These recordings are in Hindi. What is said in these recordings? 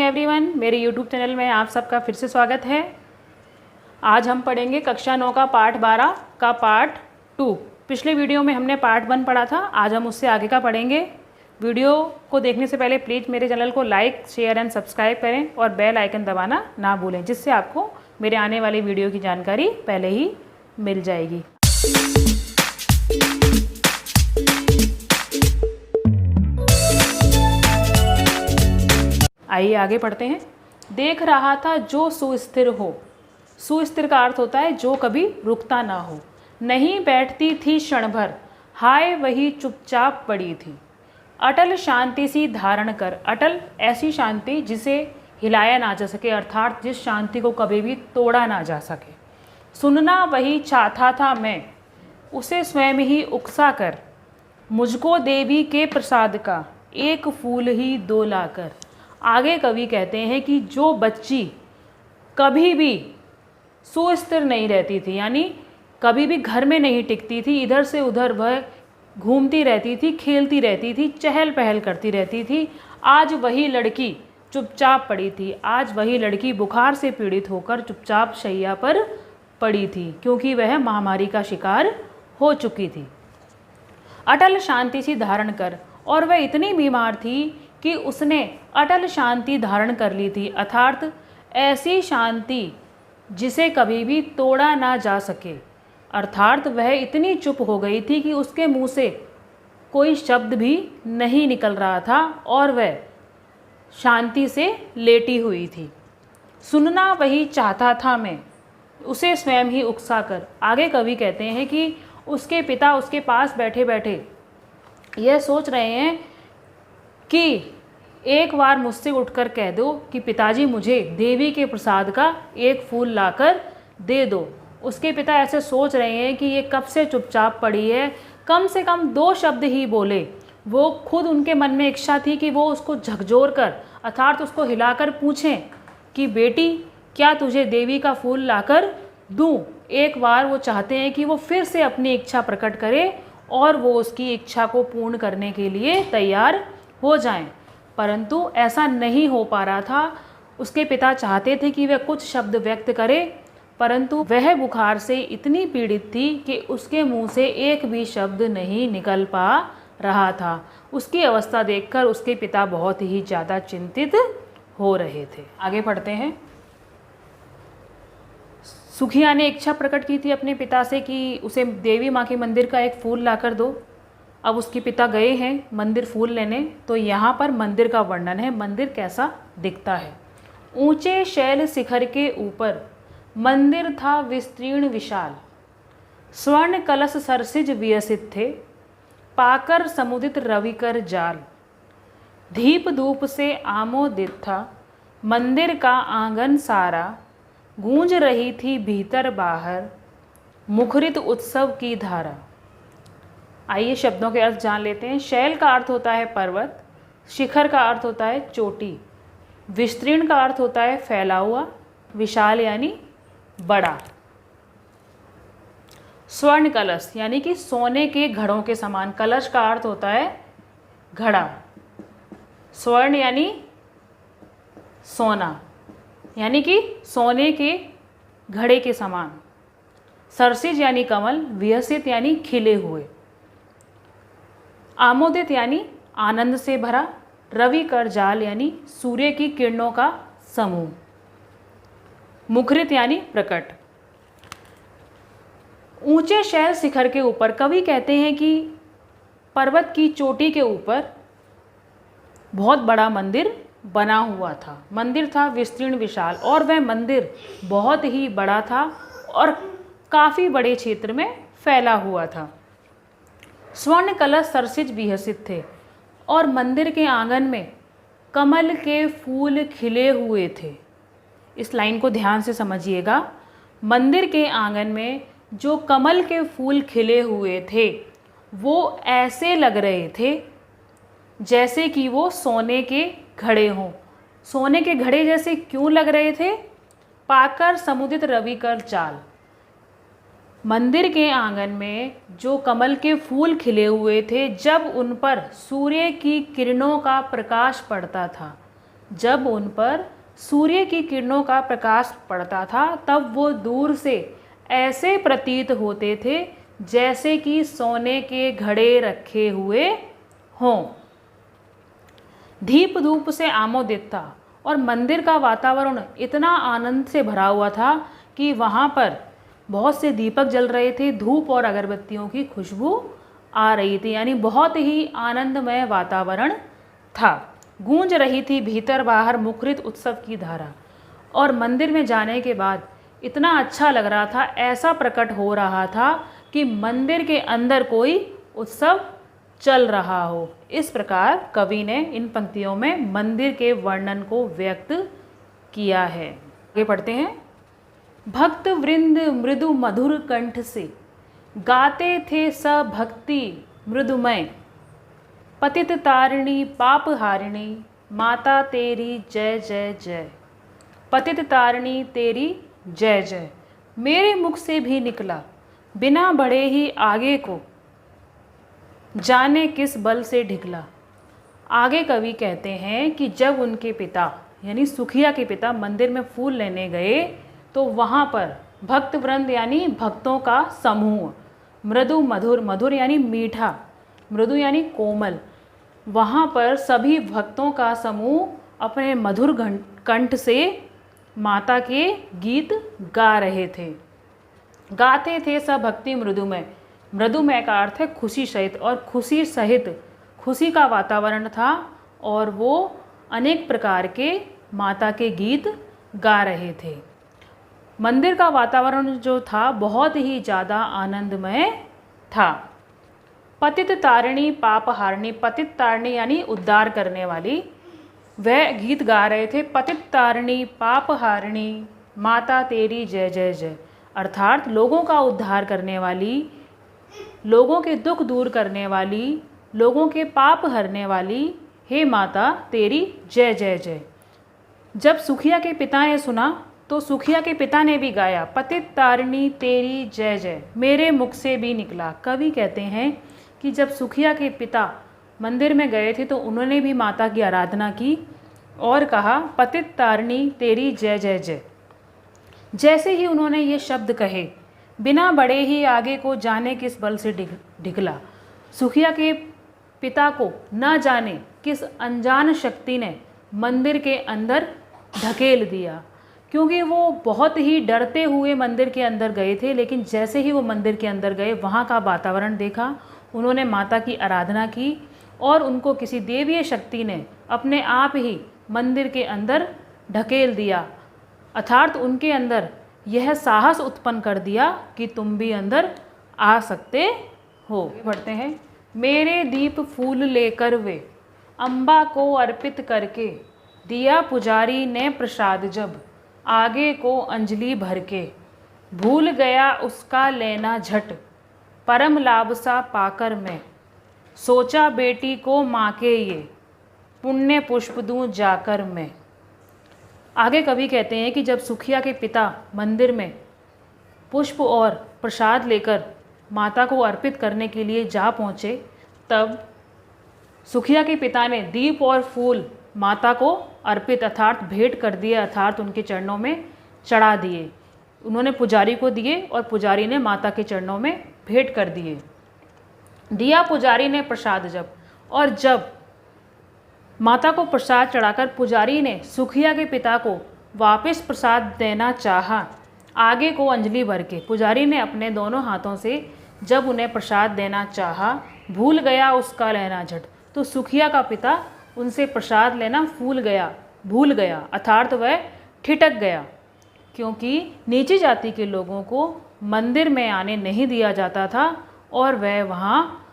एवरीवन, मेरे YouTube चैनल में आप सबका फिर से स्वागत है। आज हम पढ़ेंगे कक्षा 9 का पाठ 12 का पार्ट 2। पिछले वीडियो में हमने पार्ट 1 पढ़ा था, आज हम उससे आगे का पढ़ेंगे। वीडियो को देखने से पहले प्लीज़ मेरे चैनल को लाइक, शेयर एंड सब्सक्राइब करें और बेल आइकन दबाना ना भूलें, जिससे आपको मेरे आने वाली वीडियो की जानकारी पहले ही मिल जाएगी। आइए आगे पढ़ते हैं। देख रहा था जो सुस्थिर हो। सुस्थिर का अर्थ होता है जो कभी रुकता ना हो। नहीं बैठती थी क्षण भर, हाय वही चुपचाप पड़ी थी। अटल शांति सी धारण कर। अटल ऐसी शांति जिसे हिलाया ना जा सके, अर्थात जिस शांति को कभी भी तोड़ा ना जा सके। सुनना वही चाहता था मैं, उसे स्वयं ही उकसा कर। मुझको देवी के प्रसाद का एक फूल ही दो लाकर। आगे कवि कहते हैं कि जो बच्ची कभी भी सुस्थिर नहीं रहती थी, यानी कभी भी घर में नहीं टिकती थी, इधर से उधर वह घूमती रहती थी, खेलती रहती थी, चहल पहल करती रहती थी, आज वही लड़की चुपचाप पड़ी थी। आज वही लड़की बुखार से पीड़ित होकर चुपचाप शैया पर पड़ी थी, क्योंकि वह महामारी का शिकार हो चुकी थी। अटल शांति सी धारण कर, और वह इतनी बीमार थी कि उसने अटल शांति धारण कर ली थी, अर्थात ऐसी शांति जिसे कभी भी तोड़ा ना जा सके। अर्थात वह इतनी चुप हो गई थी कि उसके मुंह से कोई शब्द भी नहीं निकल रहा था और वह शांति से लेटी हुई थी। सुनना वही चाहता था मैं, उसे स्वयं ही उकसा कर। आगे कवि कहते हैं कि उसके पिता उसके पास बैठे बैठे यह सोच रहे हैं कि एक बार मुझसे उठकर कह दो कि पिताजी मुझे देवी के प्रसाद का एक फूल लाकर दे दो। उसके पिता ऐसे सोच रहे हैं कि ये कब से चुपचाप पड़ी है, कम से कम दो शब्द ही बोले। वो खुद उनके मन में इच्छा थी कि वो उसको झकझोर कर, अर्थात उसको हिलाकर पूछें कि बेटी क्या तुझे देवी का फूल लाकर दूं। एक बार वो चाहते हैं कि वो फिर से अपनी इच्छा प्रकट करे और वो उसकी इच्छा को पूर्ण करने के लिए तैयार हो जाएं, परंतु ऐसा नहीं हो पा रहा था। उसके पिता चाहते थे कि वह कुछ शब्द व्यक्त करे, परंतु वह बुखार से इतनी पीड़ित थी कि उसके मुंह से एक भी शब्द नहीं निकल पा रहा था। उसकी अवस्था देखकर उसके पिता बहुत ही ज़्यादा चिंतित हो रहे थे। आगे पढ़ते हैं। सुखिया ने इच्छा प्रकट की थी अपने पिता से कि उसे देवी माँ के मंदिर का एक फूल लाकर दो। अब उसके पिता गए हैं मंदिर फूल लेने, तो यहाँ पर मंदिर का वर्णन है। मंदिर कैसा दिखता है। ऊंचे शैल शिखर के ऊपर मंदिर था विस्तीर्ण विशाल। स्वर्ण कलश सरसिज वियसित थे, पाकर समुदित रविकर जाल। दीप धूप से आमोदित था मंदिर का आंगन सारा। गूंज रही थी भीतर बाहर मुखरित उत्सव की धारा। आइए शब्दों के अर्थ जान लेते हैं। शैल का अर्थ होता है पर्वत, शिखर का अर्थ होता है चोटी, विस्तीर्ण का अर्थ होता है फैला हुआ, विशाल यानी बड़ा। स्वर्ण कलश यानी कि सोने के घड़ों के समान। कलश का अर्थ होता है घड़ा। स्वर्ण यानी सोना, यानी कि सोने के घड़े के समान। सरसिज यानी कमल, विहसित यानी खिले हुए, आमोदित यानी आनंद से भरा, रवि कर जाल यानी सूर्य की किरणों का समूह, मुखरित यानी प्रकट। ऊंचे शैल शिखर के ऊपर, कवि कहते हैं कि पर्वत की चोटी के ऊपर बहुत बड़ा मंदिर बना हुआ था। मंदिर था विस्तीर्ण विशाल, और वह मंदिर बहुत ही बड़ा था और काफ़ी बड़े क्षेत्र में फैला हुआ था। स्वर्ण कलश सरसिज विहसित थे, और मंदिर के आंगन में कमल के फूल खिले हुए थे। इस लाइन को ध्यान से समझिएगा। मंदिर के आंगन में जो कमल के फूल खिले हुए थे वो ऐसे लग रहे थे जैसे कि वो सोने के घड़े हों। सोने के घड़े जैसे क्यों लग रहे थे? पाकर समुदित रवि कर चाल। मंदिर के आंगन में जो कमल के फूल खिले हुए थे, जब उन पर सूर्य की किरणों का प्रकाश पड़ता था, जब उन पर सूर्य की किरणों का प्रकाश पड़ता था तब वो दूर से ऐसे प्रतीत होते थे जैसे कि सोने के घड़े रखे हुए हों। दीप धूप से आमोदित था और मंदिर का वातावरण इतना आनंद से भरा हुआ था कि वहाँ पर बहुत से दीपक जल रहे थे, धूप और अगरबत्तियों की खुशबू आ रही थी, यानी बहुत ही आनंदमय वातावरण था। गूंज रही थी भीतर बाहर मुखरित उत्सव की धारा, और मंदिर में जाने के बाद इतना अच्छा लग रहा था, ऐसा प्रकट हो रहा था कि मंदिर के अंदर कोई उत्सव चल रहा हो। इस प्रकार कवि ने इन पंक्तियों में मंदिर के वर्णन को व्यक्त किया है। आगे पढ़ते हैं। भक्त वृंद मृदु मधुर कंठ से गाते थे सब भक्ति मृदुमय, पतित तारिणी पाप हारिणी माता तेरी जय जय जय। पतित तारिणी तेरी जय जय मेरे मुख से भी निकला, बिना बढ़े ही आगे को जाने किस बल से ढिकला। आगे कवि कहते हैं कि जब उनके पिता यानी सुखिया के पिता मंदिर में फूल लेने गए तो वहाँ पर भक्त वृंद यानी भक्तों का समूह, मृदु मधुर, मधुर यानी मीठा, मृदु यानी कोमल, वहाँ पर सभी भक्तों का समूह अपने मधुर कंठ से माता के गीत गा रहे थे। गाते थे सब भक्ति मृदुमय, मृदुमय का अर्थ है खुशी सहित, और खुशी सहित खुशी का वातावरण था और वो अनेक प्रकार के माता के गीत गा रहे थे। मंदिर का वातावरण जो था बहुत ही ज़्यादा आनंदमय था। पतित तारिणी पाप हारिणी, पतित तारिणी यानी उद्धार करने वाली, वह गीत गा रहे थे। पतित तारिणी पाप हारिणी माता तेरी जय जय जय, अर्थात लोगों का उद्धार करने वाली, लोगों के दुख दूर करने वाली, लोगों के पाप हरने वाली, हे माता तेरी जय जय जय। जब सुखिया के पिता ने सुना तो सुखिया के पिता ने भी गाया, पतित तारिणी तेरी जय जय मेरे मुख से भी निकला। कवि कहते हैं कि जब सुखिया के पिता मंदिर में गए थे तो उन्होंने भी माता की आराधना की और कहा, पतित तारिणी तेरी जय जय जय। जैसे ही उन्होंने ये शब्द कहे, बिना बढ़े ही आगे को जाने किस बल से ढिकला। सुखिया के पिता को न जाने किस अनजान शक्ति ने मंदिर के अंदर ढकेल दिया, क्योंकि वो बहुत ही डरते हुए मंदिर के अंदर गए थे। लेकिन जैसे ही वो मंदिर के अंदर गए, वहाँ का वातावरण देखा, उन्होंने माता की आराधना की और उनको किसी देवीय शक्ति ने अपने आप ही मंदिर के अंदर ढकेल दिया, अर्थात उनके अंदर यह साहस उत्पन्न कर दिया कि तुम भी अंदर आ सकते हो। पढ़ते हैं। मेरे दीप फूल लेकर वे अम्बा को अर्पित करके, दिया पुजारी ने प्रसाद जब आगे को अंजलि भर के, भूल गया उसका लेना झट परम लाभ सा पाकर मैं, सोचा बेटी को माँ के ये पुण्य पुष्प दूँ जाकर मैं। आगे कवि कहते हैं कि जब सुखिया के पिता मंदिर में पुष्प और प्रसाद लेकर माता को अर्पित करने के लिए जा पहुँचे, तब सुखिया के पिता ने दीप और फूल माता को अर्पित अर्थात भेंट कर दिए, अर्थात उनके चरणों में चढ़ा दिए। उन्होंने पुजारी को दिए और पुजारी ने माता के चरणों में भेंट कर दिए। दिया पुजारी ने प्रसाद जब, और जब माता को प्रसाद चढ़ाकर पुजारी ने सुखिया के पिता को वापस प्रसाद देना चाहा, आगे को अंजलि भर के, पुजारी ने अपने दोनों हाथों से जब उन्हें प्रसाद देना चाहा, भूल गया उसका लेना झट, तो सुखिया का पिता उनसे प्रसाद लेना भूल गया अर्थात वह ठिठक गया, क्योंकि नीची जाति के लोगों को मंदिर में आने नहीं दिया जाता था और वह वहाँ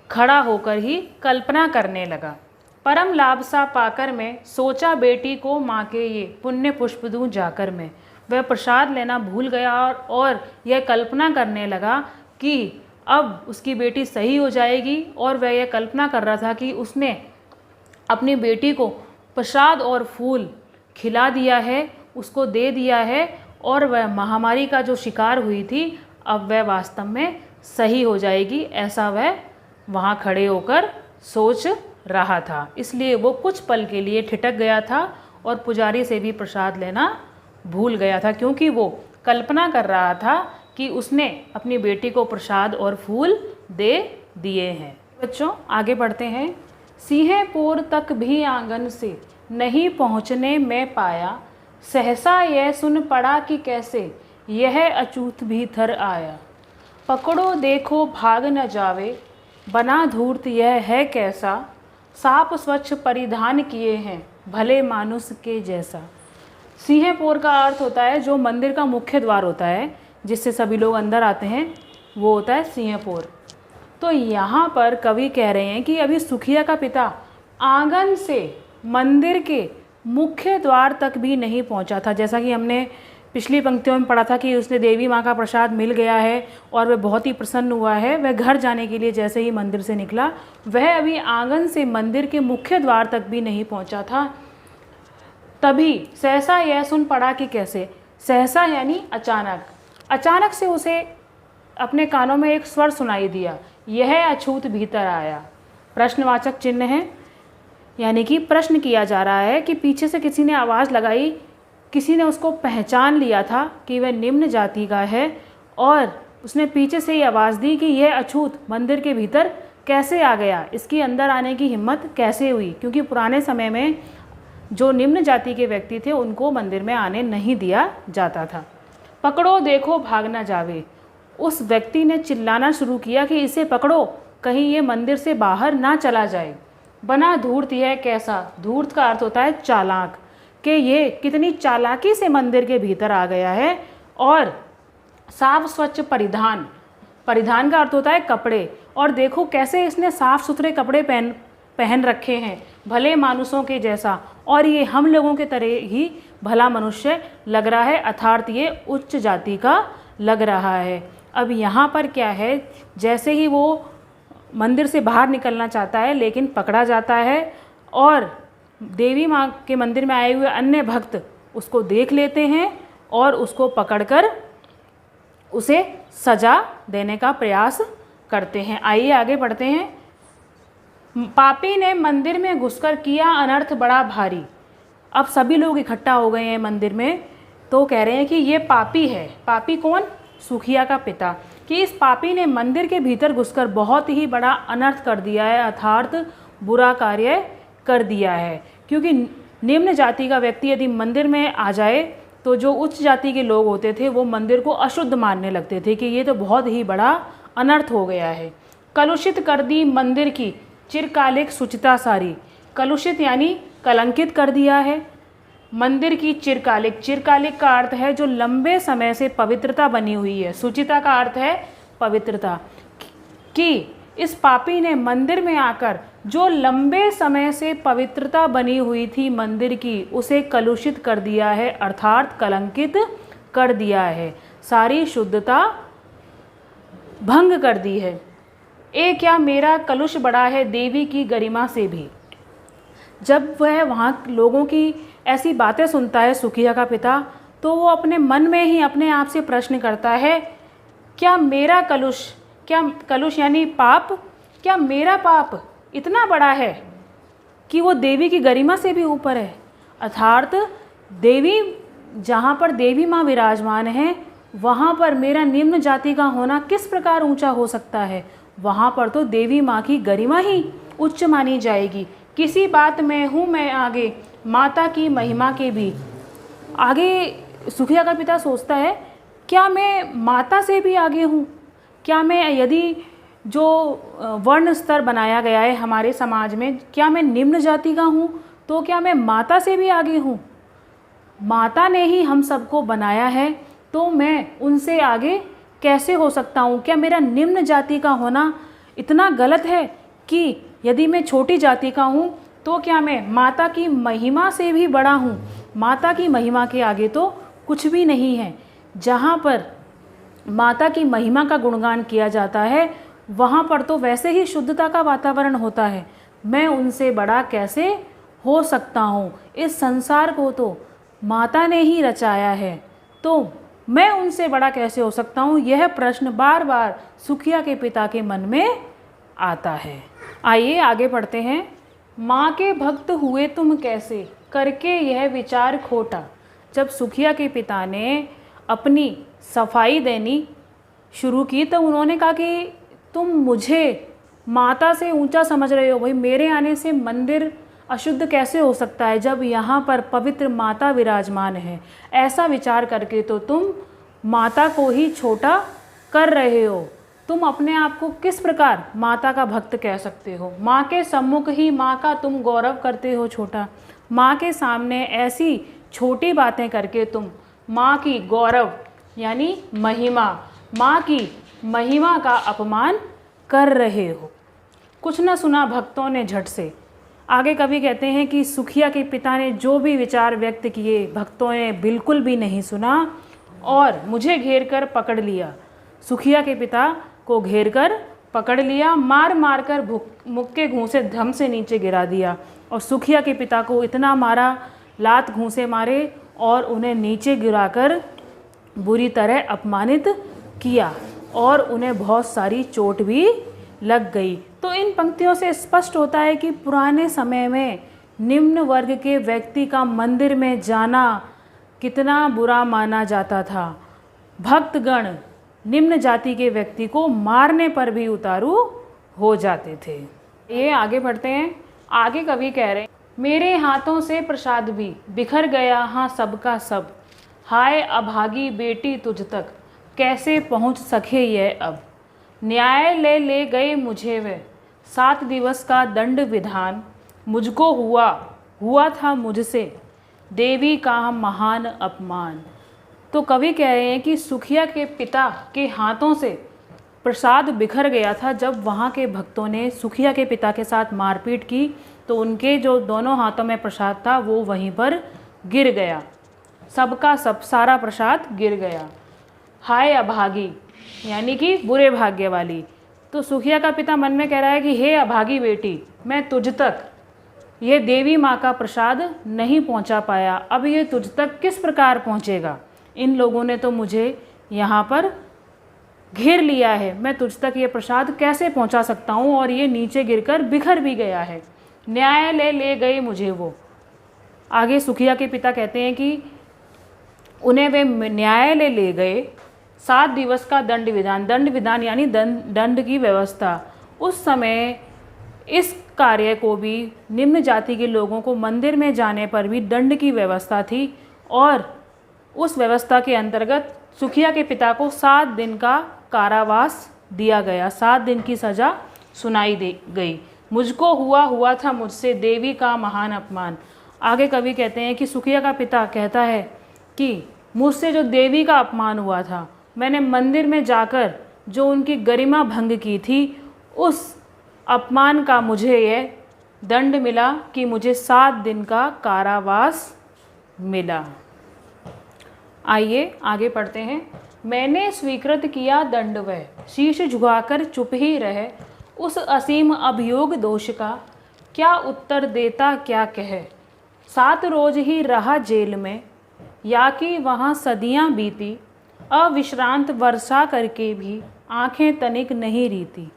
खड़ा होकर ही कल्पना करने लगा। परम लाभ सा पाकर मैं, सोचा बेटी को माँ के ये पुण्य पुष्प दूँ जाकर मैं। वह प्रसाद लेना भूल गया और यह कल्पना करने लगा कि अब उसकी बेटी सही हो जाएगी, और वह यह कल्पना कर रहा था कि उसने अपनी बेटी को प्रसाद और फूल खिला दिया है, उसको दे दिया है, और वह महामारी का जो शिकार हुई थी अब वह वास्तव में सही हो जाएगी, ऐसा वह वहाँ खड़े होकर सोच रहा था, इसलिए वो कुछ पल के लिए ठिठक गया था और पुजारी से भी प्रसाद लेना भूल गया था, क्योंकि वो कल्पना कर रहा था कि उसने अपनी बेटी को प्रसाद और फूल दे दिए हैं। बच्चों आगे बढ़ते हैं। सिंहपुर तक भी आंगन से नहीं पहुँचने में पाया, सहसा यह सुन पड़ा कि कैसे यह अछूत भीतर आया। पकड़ो देखो भाग न जावे, बना धूर्त यह है कैसा, साप स्वच्छ परिधान किए हैं भले मानुष के जैसा। सिंहपुर का अर्थ होता है जो मंदिर का मुख्य द्वार होता है, जिससे सभी लोग अंदर आते हैं, वो होता है सिंहपुर। तो यहाँ पर कवि कह रहे हैं कि अभी सुखिया का पिता आंगन से मंदिर के मुख्य द्वार तक भी नहीं पहुँचा था। जैसा कि हमने पिछली पंक्तियों में पढ़ा था कि उसने देवी माँ का प्रसाद मिल गया है और वह बहुत ही प्रसन्न हुआ है। वह घर जाने के लिए जैसे ही मंदिर से निकला, वह अभी आंगन से मंदिर के मुख्य द्वार तक भी नहीं पहुँचा था। तभी सहसा यह सुन पड़ा कि कैसे, सहसा यानी अचानक, अचानक से उसे अपने कानों में एक स्वर सुनाई दिया, यह अछूत भीतर आया। प्रश्नवाचक चिन्ह है, यानी कि प्रश्न किया जा रहा है कि पीछे से किसी ने आवाज़ लगाई, किसी ने उसको पहचान लिया था कि वह निम्न जाति का है और उसने पीछे से ही आवाज़ दी कि यह अछूत मंदिर के भीतर कैसे आ गया, इसकी अंदर आने की हिम्मत कैसे हुई, क्योंकि पुराने समय में जो निम्न जाति के व्यक्ति थे उनको मंदिर में आने नहीं दिया जाता था। पकड़ो देखो भाग ना जावे, उस व्यक्ति ने चिल्लाना शुरू किया कि इसे पकड़ो, कहीं ये मंदिर से बाहर ना चला जाए। बना धूर्त यह कैसा, धूर्त का अर्थ होता है चालाक, कि ये कितनी चालाकी से मंदिर के भीतर आ गया है। और साफ स्वच्छ परिधान, परिधान का अर्थ होता है कपड़े, और देखो कैसे इसने साफ सुथरे कपड़े पहन रखे हैं भले मानुषों के जैसा, और ये हम लोगों के तरह ही भला मनुष्य लग रहा है, अर्थात ये उच्च जाति का लग रहा है। अब यहाँ पर क्या है, जैसे ही वो मंदिर से बाहर निकलना चाहता है लेकिन पकड़ा जाता है, और देवी माँ के मंदिर में आए हुए अन्य भक्त उसको देख लेते हैं और उसको पकड़कर उसे सजा देने का प्रयास करते हैं। आइए आगे बढ़ते हैं। पापी ने मंदिर में घुसकर किया अनर्थ बड़ा भारी। अब सभी लोग इकट्ठा हो गए हैं मंदिर में, तो कह रहे हैं कि ये पापी है। पापी कौन? सुखिया का पिता, कि इस पापी ने मंदिर के भीतर घुसकर बहुत ही बड़ा अनर्थ कर दिया है, अर्थात बुरा कार्य कर दिया है। क्योंकि निम्न जाति का व्यक्ति यदि मंदिर में आ जाए तो जो उच्च जाति के लोग होते थे वो मंदिर को अशुद्ध मानने लगते थे कि ये तो बहुत ही बड़ा अनर्थ हो गया है। कलुषित कर दी मंदिर की चिरकालिक शुचिता सारी। कलुषित यानी कलंकित कर दिया है मंदिर की चिरकालिक। चिरकालिक का अर्थ है जो लंबे समय से पवित्रता बनी हुई है। शुचिता का अर्थ है पवित्रता। कि इस पापी ने मंदिर में आकर जो लंबे समय से पवित्रता बनी हुई थी मंदिर की, उसे कलुषित कर दिया है, अर्थात कलंकित कर दिया है, सारी शुद्धता भंग कर दी है। ए क्या मेरा कलुष बड़ा है देवी की गरिमा से भी। जब वह वहाँ लोगों की ऐसी बातें सुनता है सुखिया का पिता, तो वो अपने मन में ही अपने आप से प्रश्न करता है, क्या मेरा कलुष, क्या कलुष यानी पाप, क्या मेरा पाप इतना बड़ा है कि वो देवी की गरिमा से भी ऊपर है। अर्थात देवी, जहाँ पर देवी माँ विराजमान है वहाँ पर मेरा निम्न जाति का होना किस प्रकार ऊंचा हो सकता है। वहाँ पर तो देवी माँ की गरिमा ही उच्च मानी जाएगी। किसी बात में हूँ मैं आगे माता की महिमा के भी। आगे सुखिया का पिता सोचता है, क्या मैं माता से भी आगे हूँ? क्या मैं, यदि जो वर्ण स्तर बनाया गया है हमारे समाज में, क्या मैं निम्न जाति का हूँ? तो क्या मैं माता से भी आगे हूँ? माता ने ही हम सबको बनाया है, तो मैं उनसे आगे कैसे हो सकता हूँ? क्या मेरा निम्न जाति का होना इतना गलत है कि यदि मैं छोटी जाति का हूँ तो क्या मैं माता की महिमा से भी बड़ा हूँ? माता की महिमा के आगे तो कुछ भी नहीं है। जहाँ पर माता की महिमा का गुणगान किया जाता है वहाँ पर तो वैसे ही शुद्धता का वातावरण होता है। मैं उनसे बड़ा कैसे हो सकता हूँ? इस संसार को तो माता ने ही रचाया है, तो मैं उनसे बड़ा कैसे हो सकता हूँ? यह प्रश्न बार बार सुखिया के पिता के मन में आता है। आइए आगे पढ़ते हैं। माँ के भक्त हुए तुम कैसे, करके यह विचार खोटा। जब सुखिया के पिता ने अपनी सफाई देनी शुरू की तो उन्होंने कहा कि तुम मुझे माता से ऊंचा समझ रहे हो, भाई मेरे आने से मंदिर अशुद्ध कैसे हो सकता है जब यहाँ पर पवित्र माता विराजमान है। ऐसा विचार करके तो तुम माता को ही छोटा कर रहे हो। तुम अपने आप को किस प्रकार माता का भक्त कह सकते हो। माँ के सम्मुख ही माँ का तुम गौरव करते हो छोटा। माँ के सामने ऐसी छोटी बातें करके तुम माँ की गौरव यानी महिमा, माँ की महिमा का अपमान कर रहे हो। कुछ न सुना भक्तों ने झट से। आगे कवि कहते हैं कि सुखिया के पिता ने जो भी विचार व्यक्त किए भक्तों ने बिल्कुल भी नहीं सुना और मुझे घेर कर पकड़ लिया। सुखिया के पिता को घेर कर पकड़ लिया, मार मार कर मुक्के घूंसे धम से नीचे गिरा दिया। और सुखिया के पिता को इतना मारा, लात घूंसे मारे और उन्हें नीचे गिराकर बुरी तरह अपमानित किया और उन्हें बहुत सारी चोट भी लग गई। तो इन पंक्तियों से स्पष्ट होता है कि पुराने समय में निम्न वर्ग के व्यक्ति का मंदिर में जाना कितना बुरा माना जाता था। भक्तगण निम्न जाति के व्यक्ति को मारने पर भी उतारू हो जाते थे। ये आगे बढ़ते हैं। आगे कवि कह रहे हैं, मेरे हाथों से प्रसाद भी बिखर गया हाँ सबका सब, हाय अभागी बेटी तुझ तक कैसे पहुँच सके यह अब। न्यायालय ले गए मुझे वे 7 दिवस का दंड विधान, मुझको हुआ था मुझसे देवी का महान अपमान। तो कवि कह रहे हैं कि सुखिया के पिता के हाथों से प्रसाद बिखर गया था। जब वहाँ के भक्तों ने सुखिया के पिता के साथ मारपीट की तो उनके जो दोनों हाथों में प्रसाद था वो वहीं पर गिर गया, सबका सब सारा प्रसाद गिर गया। हाय अभागी यानी कि बुरे भाग्य वाली। तो सुखिया का पिता मन में कह रहा है कि हे अभागी बेटी, मैं तुझ तक ये देवी माँ का प्रसाद नहीं पहुँचा पाया, अब ये तुझ तक किस प्रकार पहुँचेगा। इन लोगों ने तो मुझे यहाँ पर घेर लिया है, मैं तुझ तक ये प्रसाद कैसे पहुँचा सकता हूँ, और ये नीचे गिरकर बिखर भी गया है। न्यायालय ले गए मुझे वो। आगे सुखिया के पिता कहते हैं कि उन्हें वे न्यायालय ले गए। 7 दिवस का दंड विधान यानी दंड की व्यवस्था। उस समय इस कार्य को भी निम्न जाति के लोगों को मंदिर में जाने पर भी दंड की व्यवस्था थी और उस व्यवस्था के अंतर्गत सुखिया के पिता को 7 दिन का कारावास दिया गया, 7 दिन की सज़ा सुनाई गई। मुझको हुआ था मुझसे देवी का महान अपमान। आगे कवि कहते हैं कि सुखिया का पिता कहता है कि मुझसे जो देवी का अपमान हुआ था, मैंने मंदिर में जाकर जो उनकी गरिमा भंग की थी, उस अपमान का मुझे यह दंड मिला कि मुझे 7 दिन का कारावास मिला। आइए आगे पढ़ते हैं। मैंने स्वीकृत किया दंड वह, शीश झुकाकर चुप ही रहे, उस असीम अभियोग दोष का क्या उत्तर देता क्या कहे। 7 रोज ही रहा जेल में, या कि वहाँ सदियाँ बीती, अविश्रांत वर्षा करके भी आंखें तनिक नहीं रीती।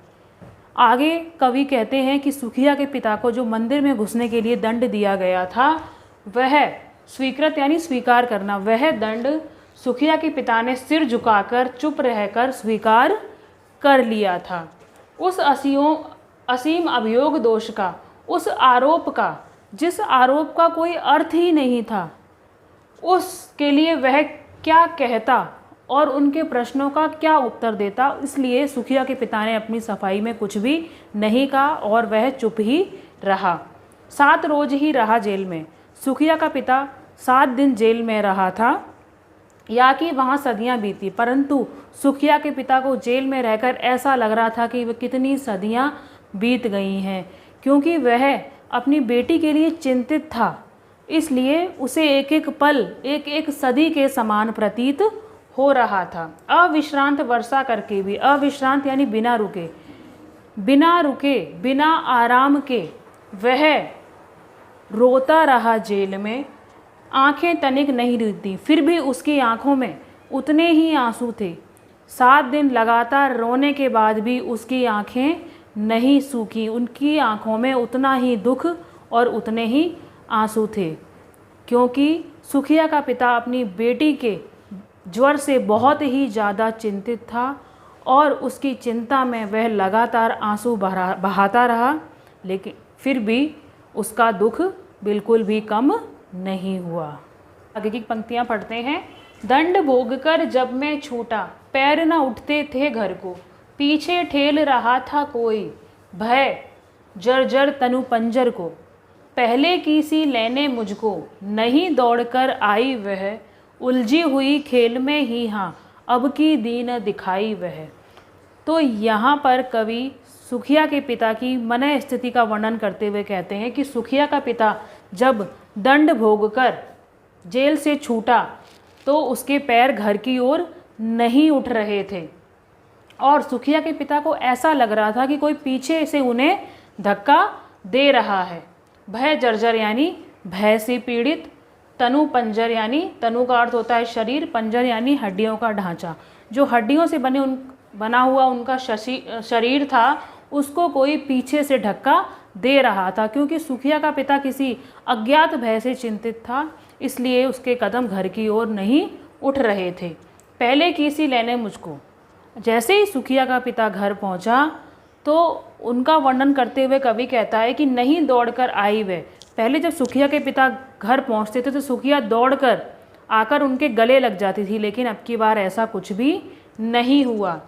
आगे कवि कहते हैं कि सुखिया के पिता को जो मंदिर में घुसने के लिए दंड दिया गया था, वह स्वीकृत यानी स्वीकार करना, वह दंड सुखिया के पिता ने सिर झुकाकर चुप रहकर स्वीकार कर लिया था। उस असीम अभियोग दोष का, उस आरोप का, जिस आरोप का कोई अर्थ ही नहीं था, उसके लिए वह क्या कहता और उनके प्रश्नों का क्या उत्तर देता। इसलिए सुखिया के पिता ने अपनी सफाई में कुछ भी नहीं कहा और वह चुप ही रहा। 7 रोज ही रहा जेल में। सुखिया का पिता 7 दिन जेल में रहा था, या कि वहाँ सदियाँ बीती, परंतु सुखिया के पिता को जेल में रहकर ऐसा लग रहा था कि वह कितनी सदियाँ बीत गई हैं, क्योंकि वह अपनी बेटी के लिए चिंतित था। इसलिए उसे एक एक पल एक एक सदी के समान प्रतीत हो रहा था। अविश्रांत वर्षा करके भी, अविश्रांत यानी बिना रुके बिना आराम के वह रोता रहा जेल में, आंखें तनिक नहीं रुकती, फिर भी उसकी आंखों में उतने ही आंसू थे। 7 दिन लगातार रोने के बाद भी उसकी आंखें नहीं सूखी, उनकी आंखों में उतना ही दुख और उतने ही आंसू थे, क्योंकि सुखिया का पिता अपनी बेटी के ज्वर से बहुत ही ज़्यादा चिंतित था और उसकी चिंता में वह लगातार आंसू बहाता रहा, लेकिन फिर भी उसका दुख बिल्कुल भी कम नहीं हुआ। आगे की पंक्तियाँ पढ़ते हैं। दंड भोग कर जब मैं छूटा, पैर न उठते थे घर को, पीछे ठेल रहा था कोई, भय जर्जर तनु पंजर को, पहले की सी लेने मुझको, नहीं दौड़कर आई वह, उलझी हुई खेल में ही हाँ, अब की दीन दिखाई वह। तो यहाँ पर कवि सुखिया के पिता की मन स्थिति का वर्णन करते हुए कहते हैं कि सुखिया का पिता जब दंड भोगकर जेल से छूटा तो उसके पैर घर की ओर नहीं उठ रहे थे और सुखिया के पिता को ऐसा लग रहा था कि कोई पीछे से उन्हें धक्का दे रहा है। भय जर्जर यानी भय से पीड़ित, तनु पंजर यानी तनु का अर्थ होता है शरीर, पंजर यानी हड्डियों का ढांचा, जो हड्डियों से बना हुआ उनका शरीर था उसको कोई पीछे से धक्का दे रहा था। क्योंकि सुखिया का पिता किसी अज्ञात भय से चिंतित था, इसलिए उसके कदम घर की ओर नहीं उठ रहे थे। पहले किसी लेने मुझको, जैसे ही सुखिया का पिता घर पहुंचा तो उनका वर्णन करते हुए कवि कहता है कि नहीं दौड़कर आई वे। पहले जब सुखिया के पिता घर पहुंचते थे तो सुखिया दौड़कर आकर उनके गले लग जाती थी, लेकिन अब की बार ऐसा कुछ भी नहीं हुआ।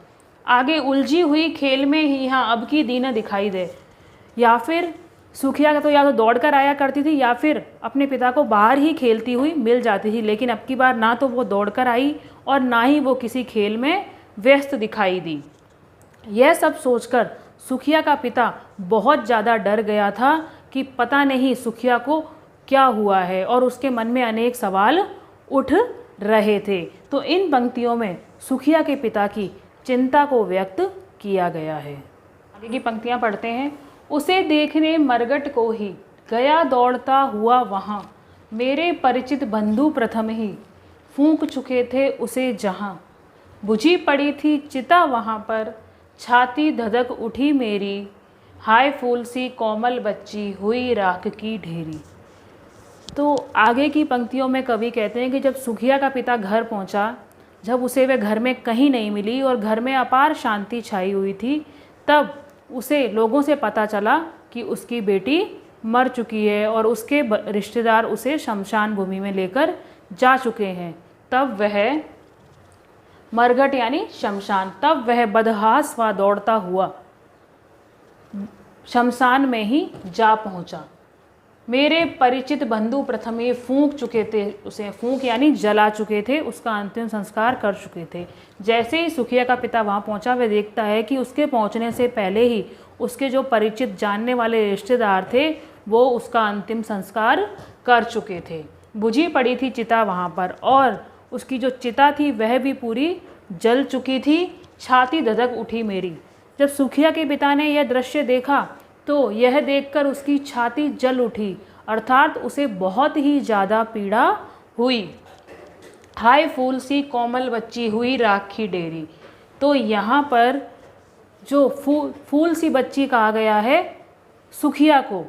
आगे उलझी हुई खेल में ही हाँ अब की दीन दिखाई दे, या फिर सुखिया का तो या तो दौड़ कर आया करती थी या फिर अपने पिता को बाहर ही खेलती हुई मिल जाती थी, लेकिन अब की बार ना तो वो दौड़ कर आई और ना ही वो किसी खेल में व्यस्त दिखाई दी। यह सब सोचकर सुखिया का पिता बहुत ज़्यादा डर गया था कि पता नहीं सुखिया को क्या हुआ है और उसके मन में अनेक सवाल उठ रहे थे। तो इन पंक्तियों में सुखिया के पिता की चिंता को व्यक्त किया गया है। आगे की पंक्तियाँ पढ़ते हैं। उसे देखने मरगट को ही गया दौड़ता हुआ वहाँ, मेरे परिचित बंधु प्रथम ही फूंक चुके थे उसे जहाँ, बुझी पड़ी थी चिता वहाँ पर, छाती धधक उठी मेरी, हाय फूल सी कोमल बच्ची हुई राख की ढेरी। तो आगे की पंक्तियों में कवि कहते हैं कि जब सुखिया का पिता घर पहुंचा, जब उसे वह घर में कहीं नहीं मिली और घर में अपार शांति छाई हुई थी, तब उसे लोगों से पता चला कि उसकी बेटी मर चुकी है और उसके रिश्तेदार उसे शमशान भूमि में लेकर जा चुके हैं। तब वह मरघट यानी शमशान, तब वह बदहास व दौड़ता हुआ शमशान में ही जा पहुंचा। मेरे परिचित बंधु प्रथम ये फूंक चुके थे उसे, फूंक यानी जला चुके थे, उसका अंतिम संस्कार कर चुके थे। जैसे ही सुखिया का पिता वहाँ पहुँचा, वह देखता है कि उसके पहुँचने से पहले ही उसके जो परिचित जानने वाले रिश्तेदार थे वो उसका अंतिम संस्कार कर चुके थे। बुझी पड़ी थी चिता वहाँ पर और उसकी जो चिता थी वह भी पूरी जल चुकी थी, छाती धधक उठी मेरी। जब सुखिया के पिता ने यह दृश्य देखा तो यह देखकर उसकी छाती जल उठी, अर्थात उसे बहुत ही ज़्यादा पीड़ा हुई। हाय फूल सी कोमल बच्ची हुई राख की डेरी। तो यहाँ पर जो फूल सी बच्ची कहा गया है सुखिया को,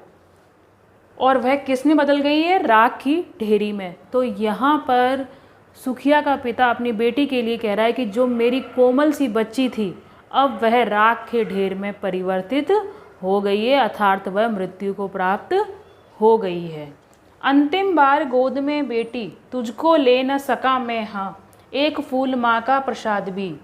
और वह किस में बदल गई है? राख की ढेरी में। तो यहाँ पर सुखिया का पिता अपनी बेटी के लिए कह रहा है कि जो मेरी कोमल सी बच्ची थी अब वह राख के ढेर में परिवर्तित हो गई है, अर्थात वह मृत्यु को प्राप्त हो गई है। अंतिम बार गोद में बेटी तुझको ले न सका मैं हाँ, एक फूल माँ का प्रसाद भी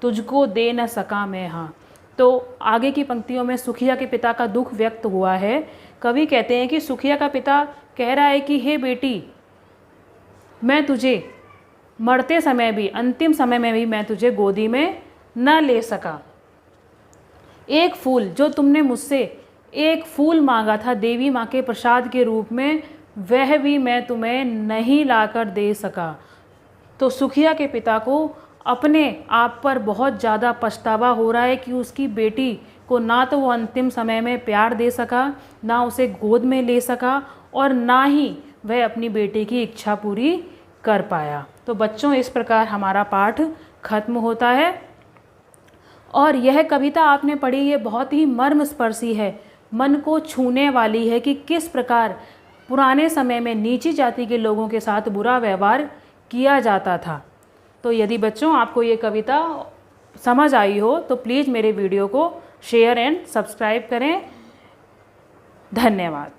तुझको दे न सका मैं हाँ। तो आगे की पंक्तियों में सुखिया के पिता का दुख व्यक्त हुआ है। कवि कहते हैं कि सुखिया का पिता कह रहा है कि हे बेटी, मैं तुझे मरते समय भी, अंतिम समय में भी मैं तुझे गोदी में न ले सका। एक फूल, जो तुमने मुझसे एक फूल मांगा था देवी माँ के प्रसाद के रूप में, वह भी मैं तुम्हें नहीं लाकर दे सका। तो सुखिया के पिता को अपने आप पर बहुत ज़्यादा पछतावा हो रहा है कि उसकी बेटी को ना तो वो अंतिम समय में प्यार दे सका, ना उसे गोद में ले सका और ना ही वह अपनी बेटी की इच्छा पूरी कर पाया। तो बच्चों, इस प्रकार हमारा पाठ खत्म होता है। और यह कविता आपने पढ़ी, ये बहुत ही मर्मस्पर्शी है। मन को छूने वाली है कि किस प्रकार पुराने समय में नीची जाति के लोगों के साथ बुरा व्यवहार किया जाता था। तो यदि बच्चों आपको ये कविता समझ आई हो तो प्लीज़ मेरे वीडियो को शेयर एंड सब्सक्राइब करें। धन्यवाद।